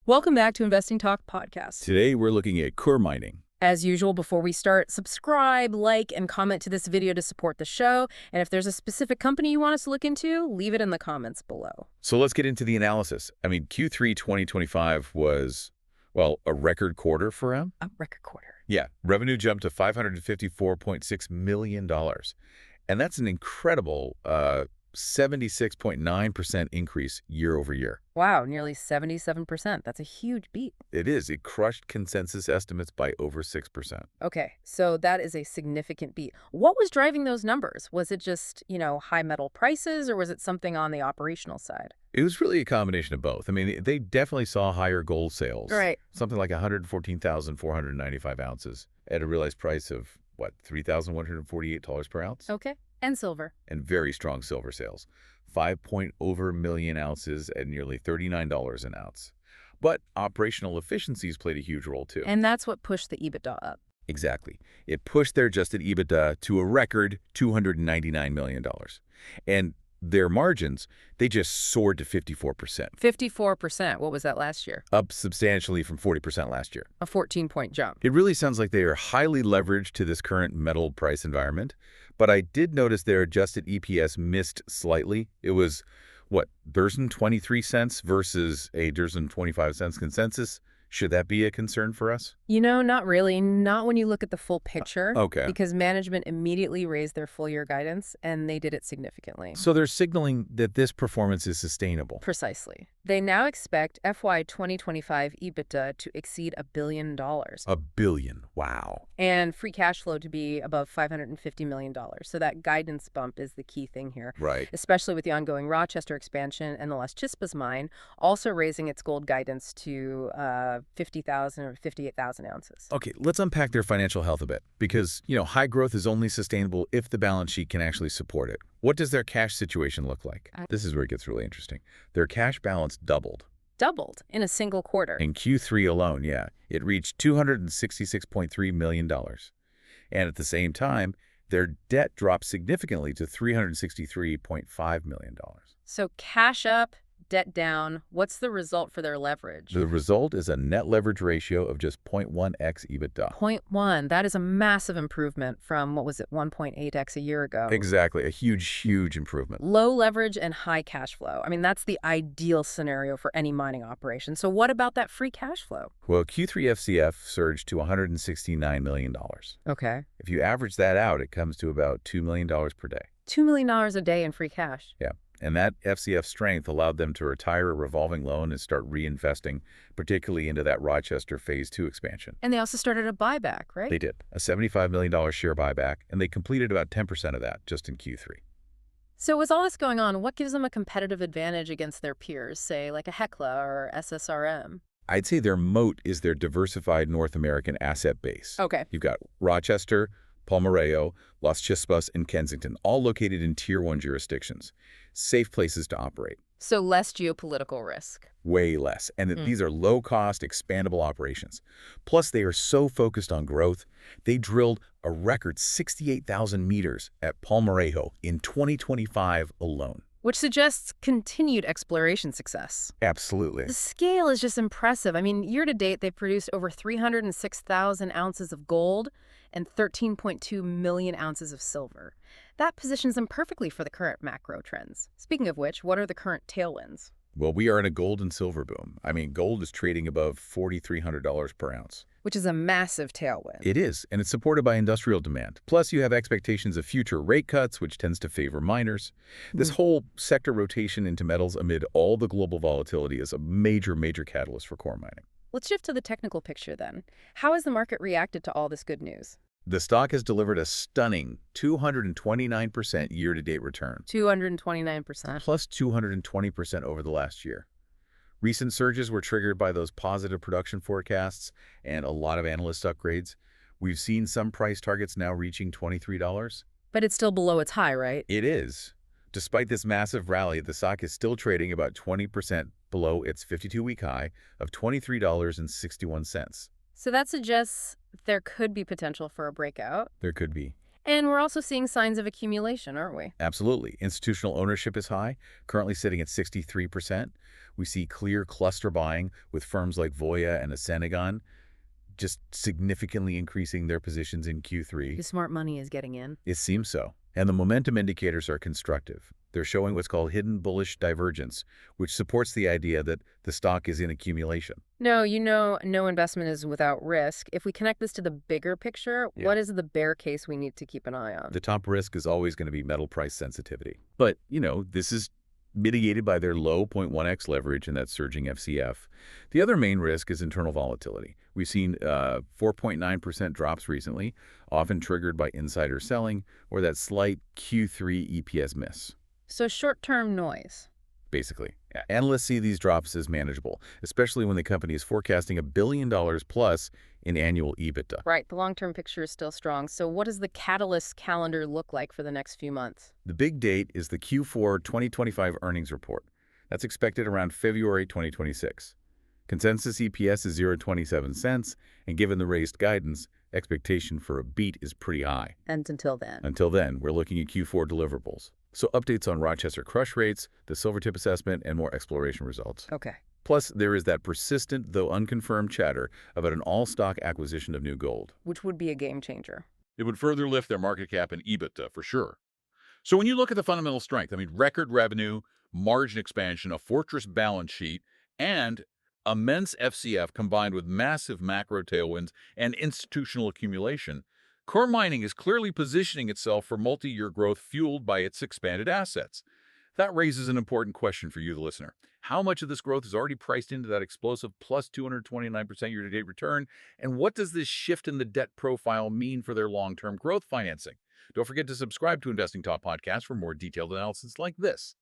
Welcome back to Investing Talk Podcast. Today, we're looking at Coeur mining. As usual, before we start, subscribe, like, and comment to this video to support the show. And if there's a specific company you want us to look into, leave it in the comments below. So let's get into the analysis. Q3 2025 was, well, a record quarter for them. A record quarter. Yeah. Revenue jumped to $554.6 million. And that's an incredible 76.9% increase year over year. Wow, nearly 77%. That's a huge beat. It is. It crushed consensus estimates by over 6%. Okay, so that is a significant beat. What was driving those numbers? Was it just, high metal prices, or was it something on the operational side? It was really a combination of both. They definitely saw higher gold sales. Right. Something like 114,495 ounces at a realized price of, what, $3,148 per ounce? Okay. And silver. And very strong silver sales. 5.over million ounces at nearly $39 an ounce. But operational efficiencies played a huge role too. And that's what pushed the EBITDA up. Exactly. It pushed their adjusted EBITDA to a record $299 million. And their margins, they just soared to 54%. 54%. What was that last year? Up substantially from 40% last year. A 14-point jump. It really sounds like they are highly leveraged to this current metal price environment. But I did notice their adjusted EPS missed slightly. It was, what, $1.23 versus a $1.25 consensus. Should that be a concern for us? Not really. Not when you look at the full picture. Okay. Because management immediately raised their full-year guidance, and they did it significantly. So they're signaling that this performance is sustainable. Precisely. They now expect FY 2025 EBITDA to exceed $1 billion. $1 billion. Wow. And free cash flow to be above $550 million. So that guidance bump is the key thing here. Right. Especially with the ongoing Rochester expansion and the Las Chispas mine also raising its gold guidance to 50,000 or 58,000 ounces. Okay, let's unpack their financial health a bit because, high growth is only sustainable if the balance sheet can actually support it. What does their cash situation look like? This is where it gets really interesting. Their cash balance doubled. Doubled in a single quarter. In Q3 alone, yeah. It reached $266.3 million. And at the same time, their debt dropped significantly to $363.5 million. So cash up, debt down. What's the result for their leverage? The result is a net leverage ratio of just 0.1x EBITDA. 0.1. That is a massive improvement from, 1.8x a year ago. Exactly. A huge, huge improvement. Low leverage and high cash flow. That's the ideal scenario for any mining operation. So what about that free cash flow? Well, Q3 FCF surged to $169 million. Okay. If you average that out, it comes to about $2 million per day. $2 million a day in free cash. Yeah. And that FCF strength allowed them to retire a revolving loan and start reinvesting, particularly into that Rochester Phase 2 expansion. And they also started a buyback, right? They did. A $75 million share buyback, and they completed about 10% of that just in Q3. So with all this going on, what gives them a competitive advantage against their peers, say like a Hecla or SSRM? I'd say their moat is their diversified North American asset base. Okay. You've got Rochester, Palmarejo, Las Chispas, and Kensington, all located in Tier 1 jurisdictions. Safe places to operate. So less geopolitical risk. Way less. And these are low-cost, expandable operations. Plus, they are so focused on growth, they drilled a record 68,000 meters at Palmarejo in 2025 alone. Which suggests continued exploration success. Absolutely. The scale is just impressive. Year to date, they've produced over 306,000 ounces of gold and 13.2 million ounces of silver. That positions them perfectly for the current macro trends. Speaking of which, what are the current tailwinds? Well, we are in a gold and silver boom. Gold is trading above $4,300 per ounce. Which is a massive tailwind. It is, and it's supported by industrial demand. Plus, you have expectations of future rate cuts, which tends to favor miners. This whole sector rotation into metals amid all the global volatility is a major, major catalyst for core mining. Let's shift to the technical picture then. How has the market reacted to all this good news? The stock has delivered a stunning 229% year-to-date return. 229%. Plus 220% over the last year. Recent surges were triggered by those positive production forecasts and a lot of analyst upgrades. We've seen some price targets now reaching $23. But it's still below its high, right? It is. Despite this massive rally, the stock is still trading about 20% below its 52-week high of $23.61. So that suggests there could be potential for a breakout. There could be. And we're also seeing signs of accumulation, aren't we? Absolutely. Institutional ownership is high, currently sitting at 63%. We see clear cluster buying with firms like Voya and Ascenigon just significantly increasing their positions in Q3. The smart money is getting in. It seems so. And the momentum indicators are constructive. They're showing what's called hidden bullish divergence, which supports the idea that the stock is in accumulation. No, no investment is without risk. If we connect this to the bigger picture, Yeah. what is the bear case we need to keep an eye on? The top risk is always going to be metal price sensitivity. But, this is mitigated by their low 0.1x leverage and that surging FCF. The other main risk is internal volatility. We've seen 4.9% drops recently, often triggered by insider selling or that slight Q3 EPS miss, So short-term noise. basically. Analysts see these drops as manageable, especially when the company is forecasting $1 billion plus in annual EBITDA. Right, the long-term picture is still strong. So what does the catalyst calendar look like for the next few months? The big date is the Q4 2025 earnings report. That's expected around February 2026. Consensus EPS is 0.27 cents, and given the raised guidance, expectation for a beat is pretty high. And until then. Until then, we're looking at Q4 deliverables. So updates on Rochester crush rates, the Silvertip assessment, and more exploration results. Okay. Plus, there is that persistent, though unconfirmed chatter about an all-stock acquisition of New Gold. Which would be a game changer. It would further lift their market cap and EBITDA for sure. So when you look at the fundamental strength, record revenue, margin expansion, a fortress balance sheet, and immense FCF combined with massive macro tailwinds and institutional accumulation, Coeur Mining is clearly positioning itself for multi-year growth fueled by its expanded assets. That raises an important question for you, the listener. How much of this growth is already priced into that explosive plus 229% year-to-date return? And what does this shift in the debt profile mean for their long-term growth financing? Don't forget to subscribe to Investing Talk Podcast for more detailed analysis like this.